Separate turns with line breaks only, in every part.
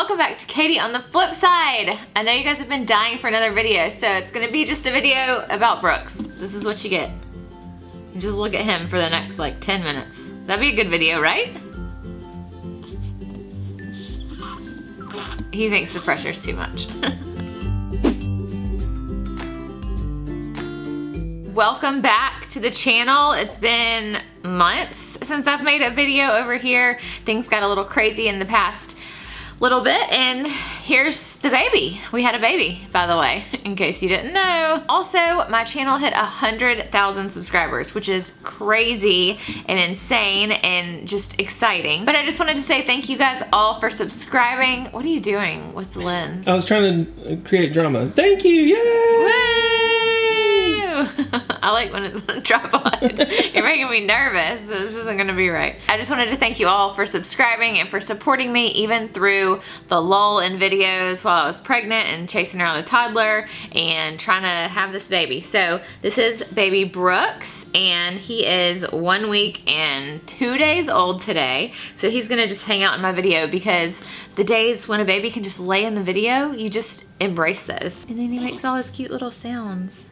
welcome back to Katie on the flip side. I know you guys have been dying for another video, so it's gonna be just a video about Brooks. This is what you get. You just look at him for the next like 10 minutes. That'd be a good video, right? He thinks the pressure's too much. Welcome back to the channel. It's been months since I've made a video over here. Things got a little crazy in the past little bit, and here's the baby. We had a baby, by the way, in case you didn't know. Also, my channel hit 100,000 subscribers, which is crazy and insane and just exciting. But I just wanted to say thank you guys all for subscribing. What are you doing with the lens?
I was trying to create drama. Thank you, yay!
Woo! I like when it's on a tripod. You're making me nervous. This isn't gonna be right. I just wanted to thank you all for subscribing and for supporting me even through the lull in videos while I was pregnant and chasing around a toddler and trying to have this baby. So this is baby Brooks, and he is 1 week and 2 days old today. So he's gonna just hang out in my video because the days when a baby can just lay in the video, you just embrace those. And then he makes all his cute little sounds.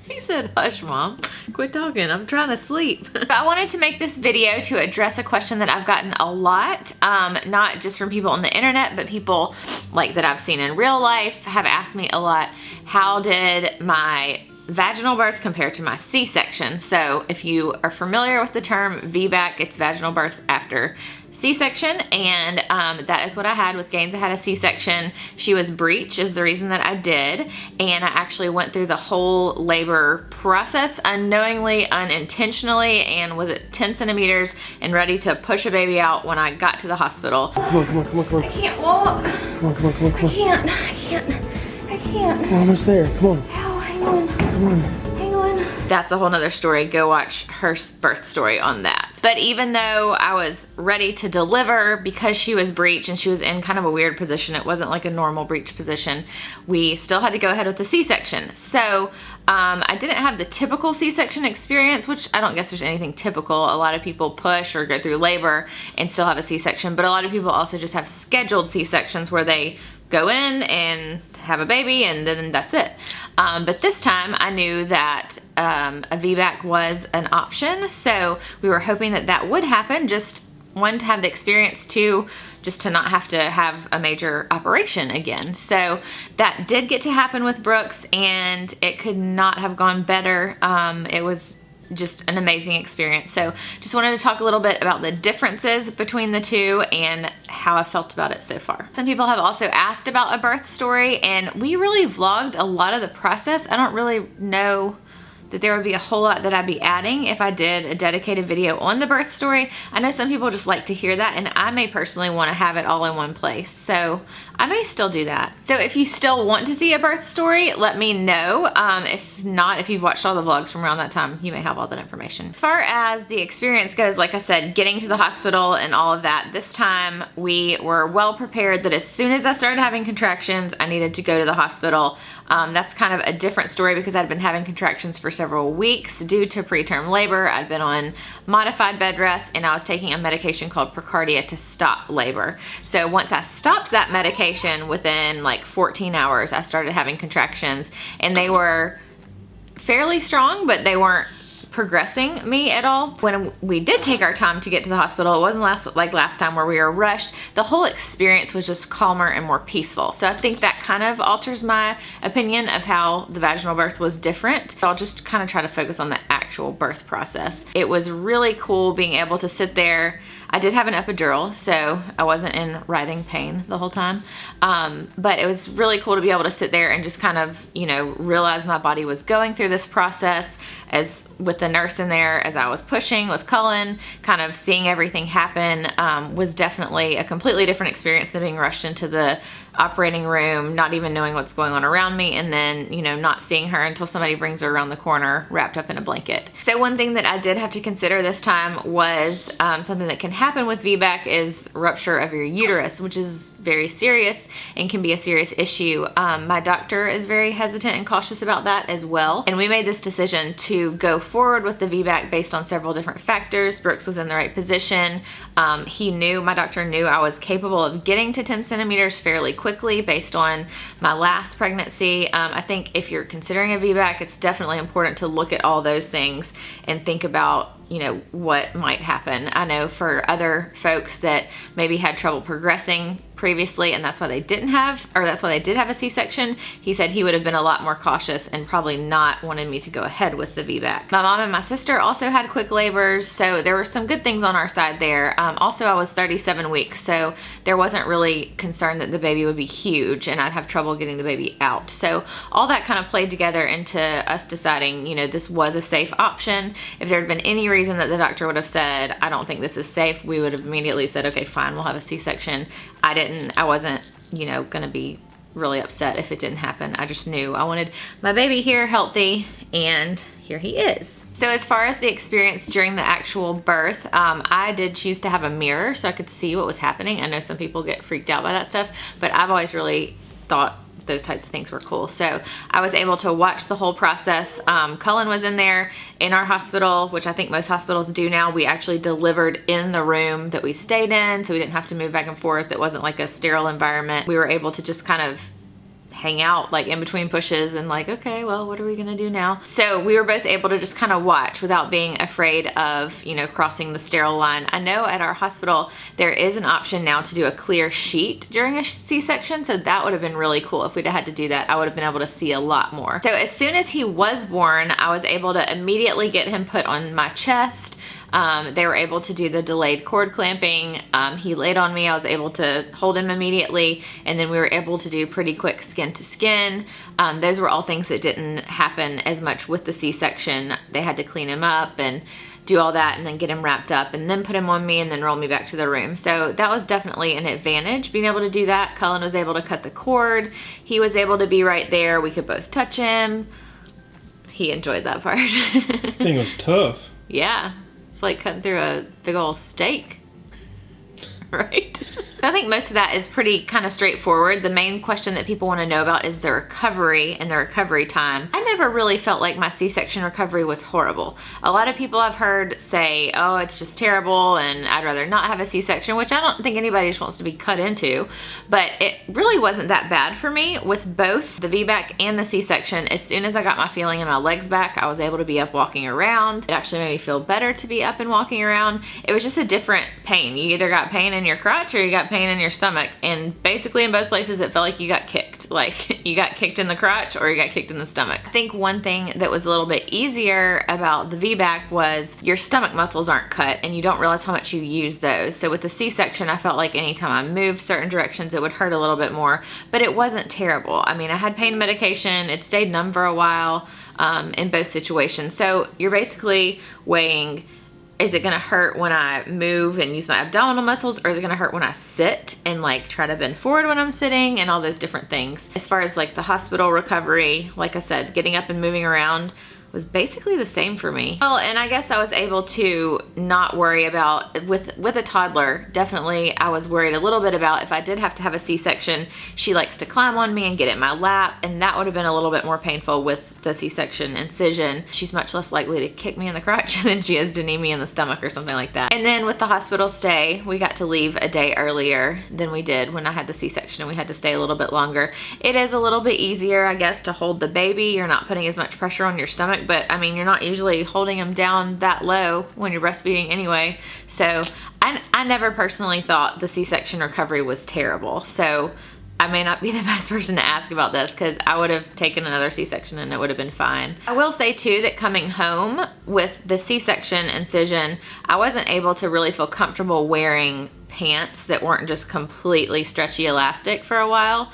He said, hush mom, quit talking, I'm trying to sleep. I wanted to make this video to address a question that I've gotten a lot, not just from people on the internet, but people like that I've seen in real life have asked me a lot. How did my vaginal birth compare to my C-section? So if you are familiar with the term VBAC, it's vaginal birth after C-section, and that is what I had with Gaines. I had a C-section. She was breech is the reason that I did, and I actually went through the whole labor process unknowingly, unintentionally, and was at 10 centimeters and ready to push a baby out when I got to the hospital.
Come on, come on, come on, come on.
I can't walk.
Come on, come on, come on, come on.
I can't.
We're almost there, come on.
Ow, hang on.
Come on.
Hang on. That's a whole nother story. Go watch her birth story on that. But even though I was ready to deliver, because she was breech and she was in kind of a weird position, it wasn't like a normal breech position, we still had to go ahead with the C-section. So I didn't have the typical C-section experience, which I don't guess there's anything typical. A lot of people push or go through labor and still have a C-section, but a lot of people also just have scheduled C-sections where they go in and have a baby and then that's it. But this time I knew that a VBAC was an option, so we were hoping that that would happen. Just one, to have the experience, two, just to not have to have a major operation again. So that did get to happen with Brooks, and it could not have gone better. It was just an amazing experience. So just wanted to talk a little bit about the differences between the two and how I felt about it so far. Some people have also asked about a birth story, and we really vlogged a lot of the process. I don't really know that there would be a whole lot that I'd be adding if I did a dedicated video on the birth story. I know some people just like to hear that, and I may personally want to have it all in one place, so I may still do that. So if you still want to see a birth story, let me know. If not, if you've watched all the vlogs from around that time, you may have all that information. As far as the experience goes, like I said, getting to the hospital and all of that, this time we were well prepared that as soon as I started having contractions, I needed to go to the hospital. That's kind of a different story because I'd been having contractions for several weeks due to preterm labor. I'd been on modified bed rest, and I was taking a medication called Precardia to stop labor. So once I stopped that medication, within like 14 hours, I started having contractions, and they were fairly strong, but they weren't progressing me at all. When we did take our time to get to the hospital, it wasn't like last time where we were rushed. The whole experience was just calmer and more peaceful. So I think that kind of alters my opinion of how the vaginal birth was different. I'll just kind of try to focus on the actual birth process. It was really cool being able to sit there. I did have an epidural, so I wasn't in writhing pain the whole time. But it was really cool to be able to sit there and just kind of, you know, realize my body was going through this process as with the nurse in there as I was pushing with Cullen, kind of seeing everything happen was definitely a completely different experience than being rushed into the operating room, not even knowing what's going on around me, and then, you know, not seeing her until somebody brings her around the corner wrapped up in a blanket. So one thing that I did have to consider this time was something that can happen with VBAC is rupture of your uterus, which is very serious and can be a serious issue. My doctor is very hesitant and cautious about that as well. And we made this decision to go forward with the VBAC based on several different factors. Brooks was in the right position. My doctor knew I was capable of getting to 10 centimeters fairly quickly based on my last pregnancy. I think if you're considering a VBAC, it's definitely important to look at all those things and think about, you know, what might happen. I know for other folks that maybe had trouble progressing previously and that's why they did have a C-section, he said he would have been a lot more cautious and probably not wanted me to go ahead with the VBAC. My mom and my sister also had quick labors, so there were some good things on our side there. Also, I was 37 weeks, so there wasn't really concern that the baby would be huge and I'd have trouble getting the baby out. So all that kind of played together into us deciding, you know, this was a safe option. If there had been any reason that the doctor would have said, I don't think this is safe, we would have immediately said, okay, fine, we'll have a C-section. I wasn't, you know, gonna be really upset if it didn't happen. I just knew I wanted my baby here healthy, and here he is. So as far as the experience during the actual birth, I did choose to have a mirror so I could see what was happening. I know some people get freaked out by that stuff, but I've always really thought those types of things were cool. So I was able to watch the whole process. Cullen was in there in our hospital, which I think most hospitals do now. We actually delivered in the room that we stayed in, so we didn't have to move back and forth. It wasn't like a sterile environment. We were able to just kind of hang out like in between pushes and like, okay, well, what are we gonna do now? So we were both able to just kind of watch without being afraid of, you know, crossing the sterile line. I know at our hospital there is an option now to do a clear sheet during a C-section, so that would have been really cool. If we'd had to do that, I would have been able to see a lot more. So as soon as he was born, I was able to immediately get him put on my chest. They were able to do the delayed cord clamping. He laid on me. I was able to hold him immediately, and then we were able to do pretty quick skin to skin. Those were all things that didn't happen as much with the C-section. They had to clean him up and do all that and then get him wrapped up and then put him on me and then roll me back to the room. So that was definitely an advantage, being able to do that. Cullen was able to cut the cord. He was able to be right there. We could both touch him. He enjoyed that part.
That thing was tough.
Yeah. It's like cutting through a big old steak, right? I think most of that is pretty kind of straightforward. The main question that people want to know about is the recovery and the recovery time. I never really felt like my C-section recovery was horrible. A lot of people I've heard say, oh, it's just terrible and I'd rather not have a C-section, which I don't think anybody just wants to be cut into, but it really wasn't that bad for me with both the VBAC and the C-section. As soon as I got my feeling in my legs back, I was able to be up walking around. It actually made me feel better to be up and walking around. It was just a different pain. You either got pain in your crotch or you got pain in your stomach, and basically in both places it felt like you got kicked. Like you got kicked in the crotch or you got kicked in the stomach. I think one thing that was a little bit easier about the VBAC was your stomach muscles aren't cut and you don't realize how much you use those. So with the C-section, I felt like anytime I moved certain directions it would hurt a little bit more, but it wasn't terrible. I mean, I had pain medication. It stayed numb for a while in both situations. So you're basically weighing, is it gonna hurt when I move and use my abdominal muscles, or is it gonna hurt when I sit and like try to bend forward when I'm sitting and all those different things? As far as like the hospital recovery, like I said, getting up and moving around was basically the same for me. Well, and I guess I was able to not worry about, with a toddler, definitely I was worried a little bit about if I did have to have a C-section, she likes to climb on me and get in my lap, and that would have been a little bit more painful with the C-section incision. She's much less likely to kick me in the crotch than she is to knee me in the stomach or something like that. And then with the hospital stay, we got to leave a day earlier than we did when I had the C-section, and we had to stay a little bit longer. It is a little bit easier, I guess, to hold the baby. You're not putting as much pressure on your stomach, but I mean, you're not usually holding them down that low when you're breastfeeding anyway. So I never personally thought the C-section recovery was terrible. So I may not be the best person to ask about this because I would have taken another C-section and it would have been fine. I will say too that coming home with the C-section incision, I wasn't able to really feel comfortable wearing pants that weren't just completely stretchy elastic for a while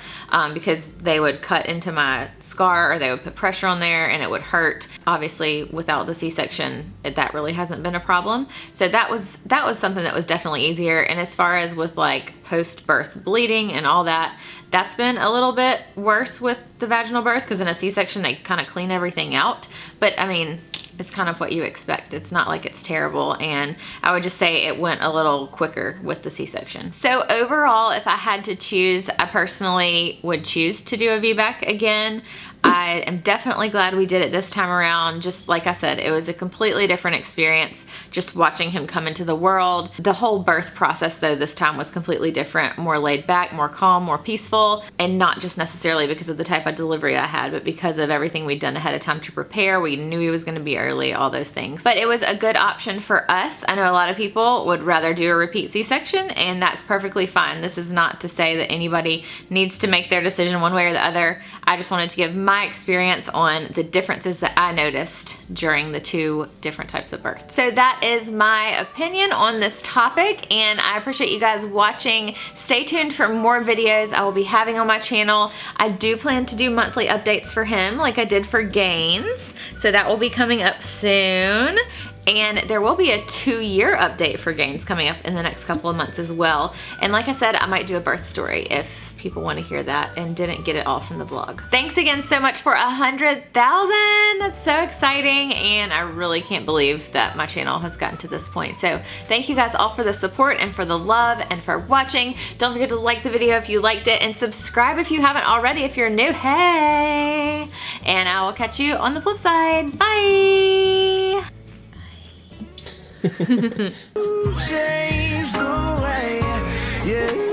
because they would cut into my scar or they would put pressure on there and it would hurt. Obviously without the C-section that really hasn't been a problem. So that was something that was definitely easier. And as far as with like post-birth bleeding and all that, that's been a little bit worse with the vaginal birth because in a C-section they kind of clean everything out. But I mean, is kind of what you expect. It's not like it's terrible, and I would just say it went a little quicker with the C-section. So overall, if I had to choose, I personally would choose to do a VBAC again. I am definitely glad we did it this time around. Just like I said, it was a completely different experience just watching him come into the world. The whole birth process though this time was completely different, more laid back, more calm, more peaceful, and not just necessarily because of the type of delivery I had, but because of everything we'd done ahead of time to prepare. We knew he was going to be early, all those things. But it was a good option for us. I know a lot of people would rather do a repeat C-section, and that's perfectly fine. This is not to say that anybody needs to make their decision one way or the other. I just wanted to give my experience on the differences that I noticed during the two different types of birth. So that is my opinion on this topic, and I appreciate you guys watching. Stay tuned for more videos I will be having on my channel. I do plan to do monthly updates for him like I did for Gaines, so that will be coming up soon. And there will be a 2-year update for Gaines coming up in the next couple of months as well. And like I said, I might do a birth story if people want to hear that and didn't get it all from the blog. Thanks again so much for 100,000. That's so exciting, and I really can't believe that my channel has gotten to this point. So thank you guys all for the support and for the love and for watching. Don't forget to like the video if you liked it, and subscribe if you haven't already if you're new. Hey! And I will catch you on the flip side. Bye!
Change the way, yeah.